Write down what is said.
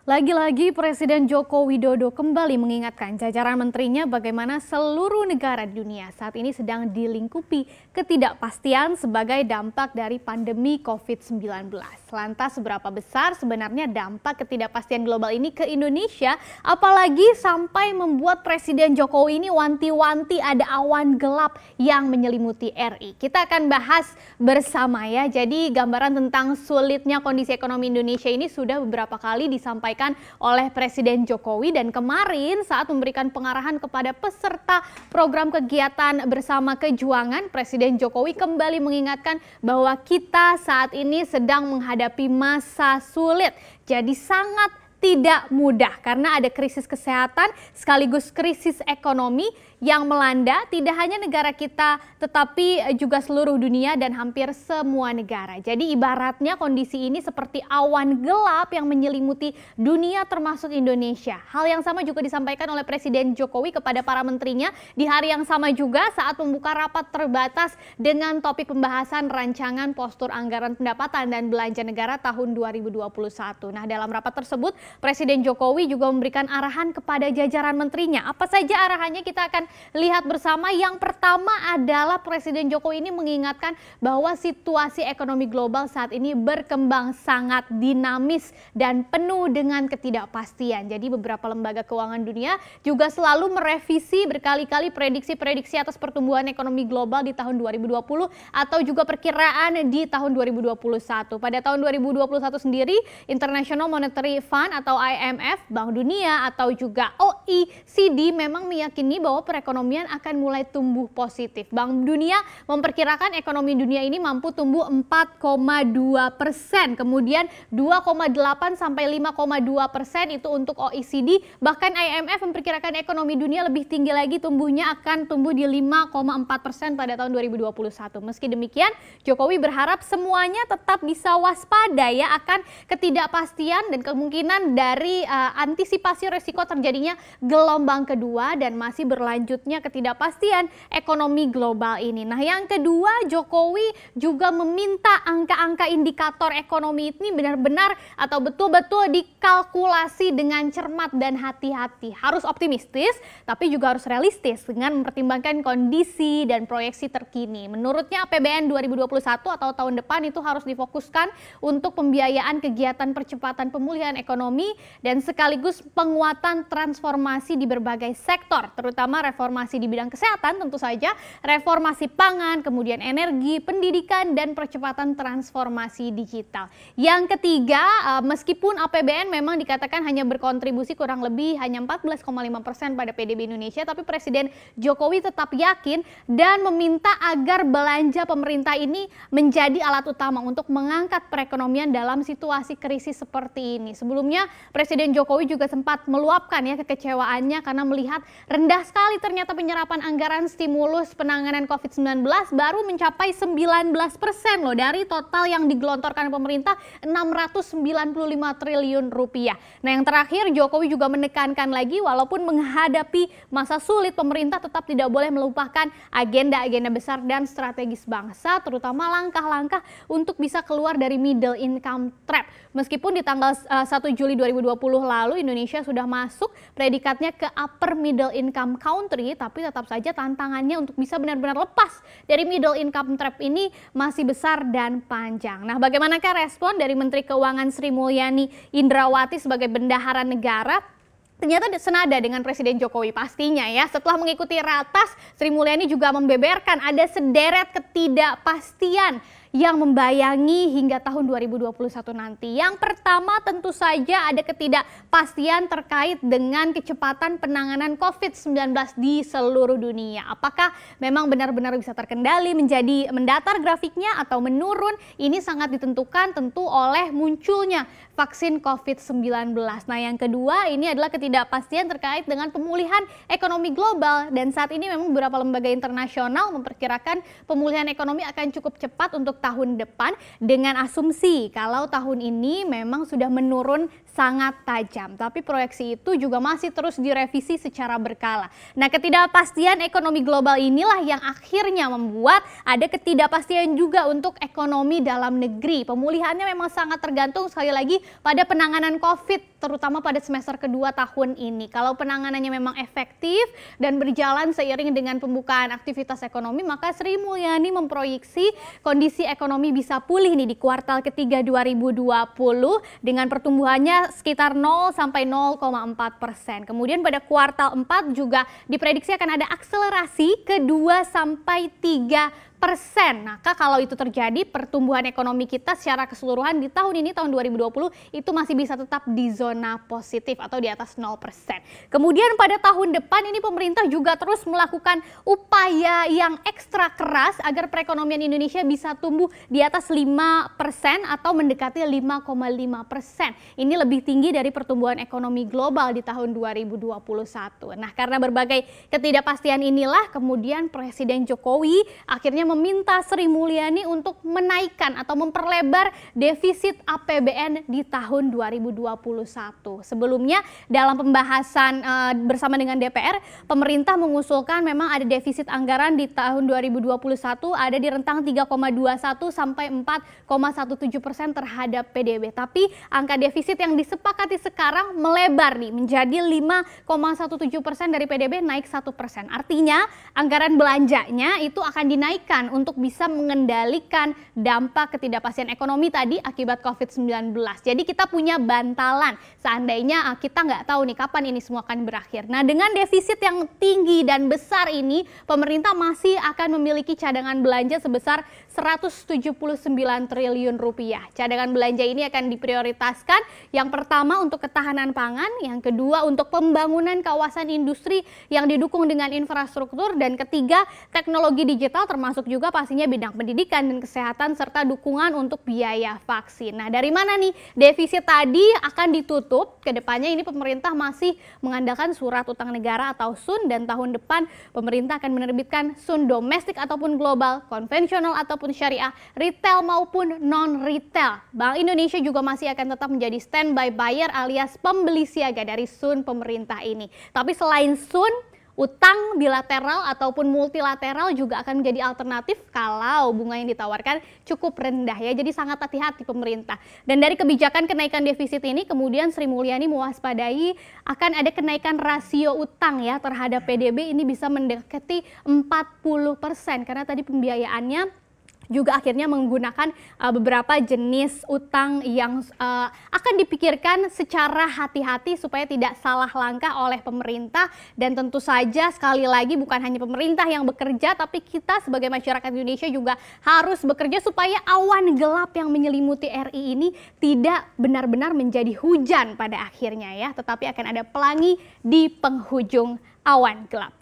Lagi-lagi Presiden Joko Widodo kembali mengingatkan jajaran menterinya bagaimana seluruh negara di dunia saat ini sedang dilingkupi ketidakpastian sebagai dampak dari pandemi COVID-19. Lantas seberapa besar sebenarnya dampak ketidakpastian global ini ke Indonesia, apalagi sampai membuat Presiden Jokowi ini wanti-wanti ada awan gelap yang menyelimuti RI. Kita akan bahas bersama ya, jadi gambaran tentang sulitnya kondisi ekonomi Indonesia ini sudah beberapa kali disampaikan oleh Presiden Jokowi, dan kemarin saat memberikan pengarahan kepada peserta program kegiatan bersama kejuangan, Presiden Jokowi kembali mengingatkan bahwa kita saat ini sedang menghadapi masa sulit. Jadi sangat tidak mudah karena ada krisis kesehatan sekaligus krisis ekonomi yang melanda tidak hanya negara kita tetapi juga seluruh dunia dan hampir semua negara. Jadi ibaratnya kondisi ini seperti awan gelap yang menyelimuti dunia termasuk Indonesia. Hal yang sama juga disampaikan oleh Presiden Jokowi kepada para menterinya di hari yang sama juga saat membuka rapat terbatas dengan topik pembahasan rancangan postur anggaran pendapatan dan belanja negara tahun 2021. Nah, dalam rapat tersebut Presiden Jokowi juga memberikan arahan kepada jajaran menterinya. Apa saja arahannya kita akan lihat bersama. Yang pertama adalah Presiden Jokowi ini mengingatkan bahwa situasi ekonomi global saat ini berkembang sangat dinamis dan penuh dengan ketidakpastian. Jadi beberapa lembaga keuangan dunia juga selalu merevisi berkali-kali prediksi-prediksi atas pertumbuhan ekonomi global di tahun 2020 atau juga perkiraan di tahun 2021. Pada tahun 2021 sendiri, International Monetary Fund atau IMF, Bank Dunia atau juga OECD memang meyakini bahwa perekonomian akan mulai tumbuh positif. Bank Dunia memperkirakan ekonomi dunia ini mampu tumbuh 4,2%, kemudian 2,8 sampai 5,2% itu untuk OECD. Bahkan IMF memperkirakan ekonomi dunia lebih tinggi lagi, tumbuhnya akan tumbuh di 5,4% pada tahun 2021. Meski demikian, Jokowi berharap semuanya tetap bisa waspada ya akan ketidakpastian dan kemungkinan dari antisipasi risiko terjadinya gelombang kedua dan masih berlanjutnya ketidakpastian ekonomi global ini. Nah, yang kedua, Jokowi juga meminta angka-angka indikator ekonomi ini benar-benar atau betul-betul dikalkulasi dengan cermat dan hati-hati. Harus optimistis, tapi juga harus realistis dengan mempertimbangkan kondisi dan proyeksi terkini. Menurutnya APBN 2021 atau tahun depan itu harus difokuskan untuk pembiayaan kegiatan percepatan pemulihan ekonomi dan sekaligus penguatan transformasi di berbagai sektor, terutama reformasi di bidang kesehatan tentu saja, reformasi pangan, kemudian energi, pendidikan, dan percepatan transformasi digital. Yang ketiga, meskipun APBN memang dikatakan hanya berkontribusi kurang lebih hanya 14,5% pada PDB Indonesia, tapi Presiden Jokowi tetap yakin dan meminta agar belanja pemerintah ini menjadi alat utama untuk mengangkat perekonomian dalam situasi krisis seperti ini. Sebelumnya, Presiden Jokowi juga sempat meluapkan ya kekecewaannya karena melihat rendah sekali ternyata penyerapan anggaran stimulus penanganan COVID-19 baru mencapai 19% loh dari total yang digelontorkan pemerintah 695 triliun rupiah. Nah, yang terakhir Jokowi juga menekankan lagi walaupun menghadapi masa sulit, pemerintah tetap tidak boleh melupakan agenda-agenda besar dan strategis bangsa, terutama langkah-langkah untuk bisa keluar dari middle income trap. Meskipun di tanggal 1 Juli 2020 lalu Indonesia sudah masuk predikatnya ke upper middle income country, tapi tetap saja tantangannya untuk bisa benar-benar lepas dari middle income trap ini masih besar dan panjang. Nah, bagaimanakah respon dari Menteri Keuangan Sri Mulyani Indrawati sebagai bendahara negara? Ternyata senada dengan Presiden Jokowi pastinya ya. Setelah mengikuti ratas, Sri Mulyani juga membeberkan ada sederet ketidakpastian yang membayangi hingga tahun 2021 nanti. Yang pertama tentu saja ada ketidakpastian terkait dengan kecepatan penanganan COVID-19 di seluruh dunia. Apakah memang benar-benar bisa terkendali menjadi mendatar grafiknya atau menurun? Ini sangat ditentukan tentu oleh munculnya vaksin COVID-19. Nah, yang kedua ini adalah ketidakpastian terkait dengan pemulihan ekonomi global, dan saat ini memang beberapa lembaga internasional memperkirakan pemulihan ekonomi akan cukup cepat untuk tahun depan dengan asumsi kalau tahun ini memang sudah menurun sangat tajam. Tapi proyeksi itu juga masih terus direvisi secara berkala. Nah, ketidakpastian ekonomi global inilah yang akhirnya membuat ada ketidakpastian juga untuk ekonomi dalam negeri. Pemulihannya memang sangat tergantung sekali lagi pada penanganan COVID, terutama pada semester kedua tahun ini. Kalau penanganannya memang efektif dan berjalan seiring dengan pembukaan aktivitas ekonomi, maka Sri Mulyani memproyeksi kondisi ekonomi bisa pulih nih di kuartal ketiga 2020 dengan pertumbuhannya sekitar 0 sampai 0,4%. Kemudian pada kuartal 4 juga diprediksi akan ada akselerasi ke 2 sampai 3%. Maka kalau itu terjadi, pertumbuhan ekonomi kita secara keseluruhan di tahun ini, tahun 2020, itu masih bisa tetap di zona positif atau di atas 0%. Kemudian pada tahun depan ini pemerintah juga terus melakukan upaya yang ekstra keras agar perekonomian Indonesia bisa tumbuh di atas 5% atau mendekati 5,5%. Ini lebih tinggi dari pertumbuhan ekonomi global di tahun 2021. Nah, karena berbagai ketidakpastian inilah kemudian Presiden Jokowi akhirnya meminta Sri Mulyani untuk menaikkan atau memperlebar defisit APBN di tahun 2021. Sebelumnya dalam pembahasan bersama dengan DPR, pemerintah mengusulkan memang ada defisit anggaran di tahun 2021 ada di rentang 3,21 sampai 4,17% terhadap PDB. Tapi angka defisit yang disepakati sekarang melebar nih menjadi 5,17% dari PDB, naik 1%. Artinya anggaran belanjanya itu akan dinaikkan untuk bisa mengendalikan dampak ketidakpastian ekonomi tadi akibat COVID-19. Jadi kita punya bantalan seandainya kita nggak tahu nih kapan ini semua akan berakhir. Nah, dengan defisit yang tinggi dan besar ini, pemerintah masih akan memiliki cadangan belanja sebesar 179 triliun rupiah. Cadangan belanja ini akan diprioritaskan yang pertama untuk ketahanan pangan, yang kedua untuk pembangunan kawasan industri yang didukung dengan infrastruktur, dan ketiga teknologi digital termasuk juga pastinya bidang pendidikan dan kesehatan serta dukungan untuk biaya vaksin. Nah, dari mana nih defisit tadi akan ditutup? Kedepannya ini pemerintah masih mengandalkan surat utang negara atau SUN, dan tahun depan pemerintah akan menerbitkan SUN domestik ataupun global, konvensional ataupun syariah, retail maupun non-retail. Bank Indonesia juga masih akan tetap menjadi standby buyer alias pembeli siaga dari SUN pemerintah ini. Tapi selain SUN, utang bilateral ataupun multilateral juga akan menjadi alternatif kalau bunga yang ditawarkan cukup rendah ya. Jadi sangat hati-hati pemerintah. Dan dari kebijakan kenaikan defisit ini kemudian Sri Mulyani mewaspadai akan ada kenaikan rasio utang ya terhadap PDB ini bisa mendekati 40% karena tadi pembiayaannya juga akhirnya menggunakan beberapa jenis utang yang akan dipikirkan secara hati-hati supaya tidak salah langkah oleh pemerintah. Dan tentu saja sekali lagi bukan hanya pemerintah yang bekerja, tapi kita sebagai masyarakat Indonesia juga harus bekerja supaya awan gelap yang menyelimuti RI ini tidak benar-benar menjadi hujan pada akhirnya ya, tetapi akan ada pelangi di penghujung awan gelap.